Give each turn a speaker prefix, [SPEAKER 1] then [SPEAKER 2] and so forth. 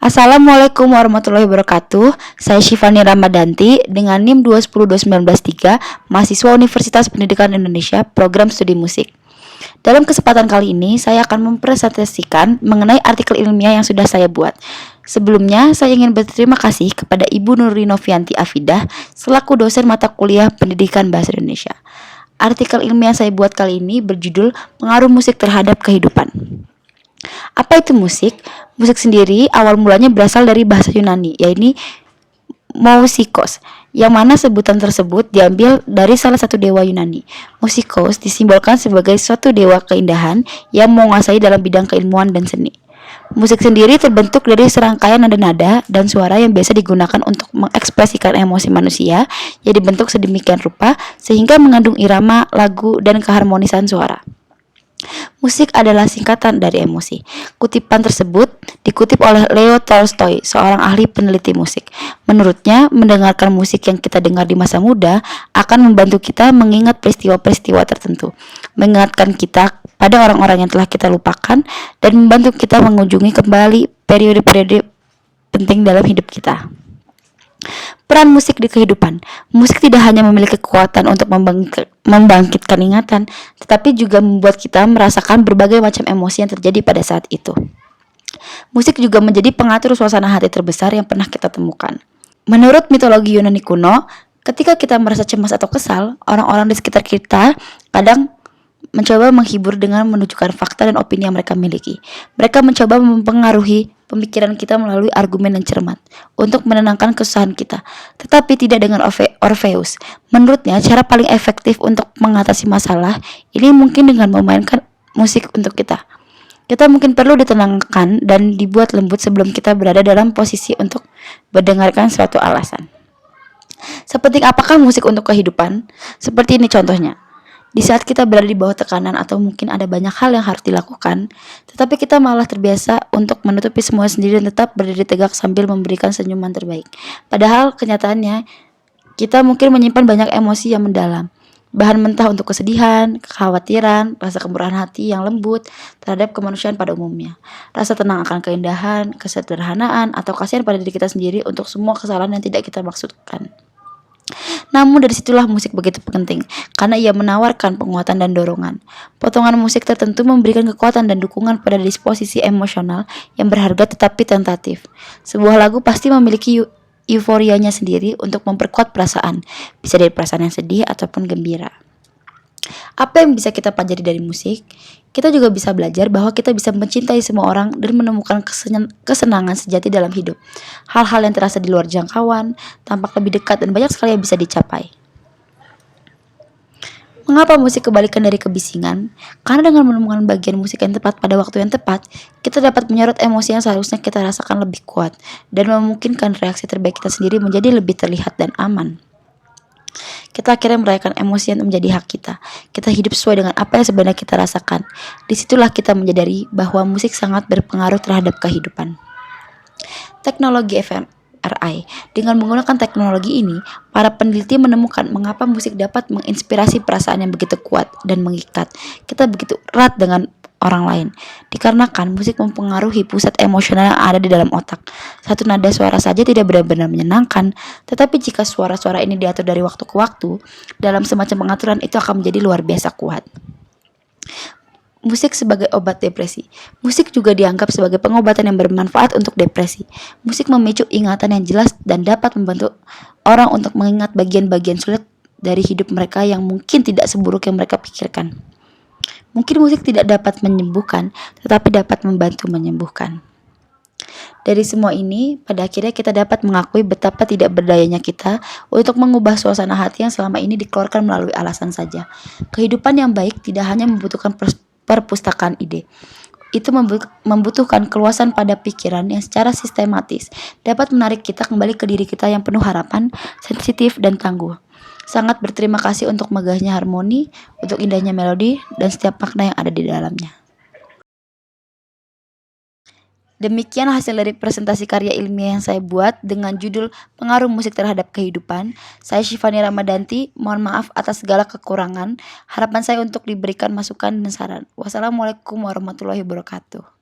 [SPEAKER 1] Assalamualaikum warahmatullahi wabarakatuh. Saya Syifani Ramadanti dengan NIM 2010293, mahasiswa Universitas Pendidikan Indonesia, program studi musik. Dalam kesempatan kali ini, saya akan mempresentasikan mengenai artikel ilmiah yang sudah saya buat. Sebelumnya, saya ingin berterima kasih kepada Ibu Nuri Novianti Afidah selaku dosen mata kuliah Pendidikan Bahasa Indonesia. Artikel ilmiah saya buat kali ini berjudul Pengaruh Musik Terhadap Kehidupan. Apa itu musik? Musik sendiri awal mulanya berasal dari bahasa Yunani, yaitu musikos, yang mana sebutan tersebut diambil dari salah satu dewa Yunani. Musikos disimbolkan sebagai suatu dewa keindahan yang menguasai dalam bidang keilmuan dan seni. Musik sendiri terbentuk dari serangkaian nada-nada dan suara yang biasa digunakan untuk mengekspresikan emosi manusia yang dibentuk sedemikian rupa sehingga mengandung irama, lagu, dan keharmonisan suara. Musik adalah singkatan dari emosi. Kutipan tersebut dikutip oleh Leo Tolstoy, seorang ahli peneliti musik. Menurutnya, mendengarkan musik yang kita dengar di masa muda akan membantu kita mengingat peristiwa-peristiwa tertentu, mengingatkan kita pada orang-orang yang telah kita lupakan, dan membantu kita mengunjungi kembali periode-periode penting dalam hidup kita. Peran musik di kehidupan. Musik tidak hanya memiliki kekuatan untuk membangkitkan ingatan, tetapi juga membuat kita merasakan berbagai macam emosi yang terjadi pada saat itu. Musik juga menjadi pengatur suasana hati terbesar yang pernah kita temukan. Menurut mitologi Yunani kuno, ketika kita merasa cemas atau kesal, orang-orang di sekitar kita kadang mencoba menghibur dengan menunjukkan fakta dan opini yang mereka miliki. Mereka mencoba mempengaruhi pemikiran kita melalui argumen yang cermat untuk menenangkan kesusahan kita, tetapi tidak dengan Orpheus. Menurutnya, cara paling efektif untuk mengatasi masalah ini mungkin dengan memainkan musik untuk kita. Kita mungkin perlu ditenangkan dan dibuat lembut sebelum kita berada dalam posisi untuk mendengarkan suatu alasan. Seperti apakah musik untuk kehidupan? Seperti ini contohnya. Di saat kita berada di bawah tekanan atau mungkin ada banyak hal yang harus dilakukan, tetapi kita malah terbiasa untuk menutupi semua sendiri dan tetap berdiri tegak sambil memberikan senyuman terbaik. Padahal kenyataannya, kita mungkin menyimpan banyak emosi yang mendalam. Bahan mentah untuk kesedihan, kekhawatiran, rasa kemurahan hati yang lembut terhadap kemanusiaan pada umumnya. Rasa tenang akan keindahan, kesederhanaan, atau kasihan pada diri kita sendiri untuk semua kesalahan yang tidak kita maksudkan. Namun dari situlah musik begitu penting, karena ia menawarkan penguatan dan dorongan. Potongan musik tertentu memberikan kekuatan dan dukungan pada disposisi emosional yang berharga tetapi tentatif. Sebuah lagu pasti memiliki euforianya sendiri untuk memperkuat perasaan, bisa dari perasaan yang sedih ataupun gembira. Apa yang bisa kita pelajari dari musik? Kita juga bisa belajar bahwa kita bisa mencintai semua orang dan menemukan kesenangan sejati dalam hidup. Hal-hal yang terasa di luar jangkauan, tampak lebih dekat dan banyak sekali yang bisa dicapai. Mengapa musik kebalikan dari kebisingan? Karena dengan menemukan bagian musik yang tepat pada waktu yang tepat, kita dapat menyorot emosi yang seharusnya kita rasakan lebih kuat dan memungkinkan reaksi terbaik kita sendiri menjadi lebih terlihat dan aman. Kita akhirnya merayakan emosi yang menjadi hak kita. Kita hidup sesuai dengan apa yang sebenarnya kita rasakan. Disitulah kita menyadari bahwa musik sangat berpengaruh terhadap kehidupan. Teknologi fMRI. Dengan menggunakan teknologi ini, para peneliti menemukan mengapa musik dapat menginspirasi perasaan yang begitu kuat dan mengikat kita begitu erat dengan orang lain. Dikarenakan musik mempengaruhi pusat emosional yang ada di dalam otak. Satu nada suara saja tidak benar-benar menyenangkan, tetapi jika suara-suara ini diatur dari waktu ke waktu, dalam semacam pengaturan itu akan menjadi luar biasa kuat. Musik sebagai obat depresi. Musik juga dianggap sebagai pengobatan yang bermanfaat untuk depresi. Musik memicu ingatan yang jelas dan dapat membantu orang untuk mengingat bagian-bagian sulit dari hidup mereka yang mungkin tidak seburuk yang mereka pikirkan. Mungkin musik tidak dapat menyembuhkan, tetapi dapat membantu menyembuhkan. Dari semua ini, pada akhirnya kita dapat mengakui betapa tidak berdayanya kita untuk mengubah suasana hati yang selama ini dikeluarkan melalui alasan saja. Kehidupan yang baik tidak hanya membutuhkan perpustakaan ide. Itu membutuhkan keluasan pada pikiran yang secara sistematis dapat menarik kita kembali ke diri kita yang penuh harapan, sensitif, dan tangguh. Sangat berterima kasih untuk megahnya harmoni, untuk indahnya melodi, dan setiap makna yang ada di dalamnya. Demikian hasil dari presentasi karya ilmiah yang saya buat dengan judul Pengaruh Musik Terhadap Kehidupan. Saya Syifani Ramadanti, mohon maaf atas segala kekurangan. Harapan saya untuk diberikan masukan dan saran. Wassalamualaikum warahmatullahi wabarakatuh.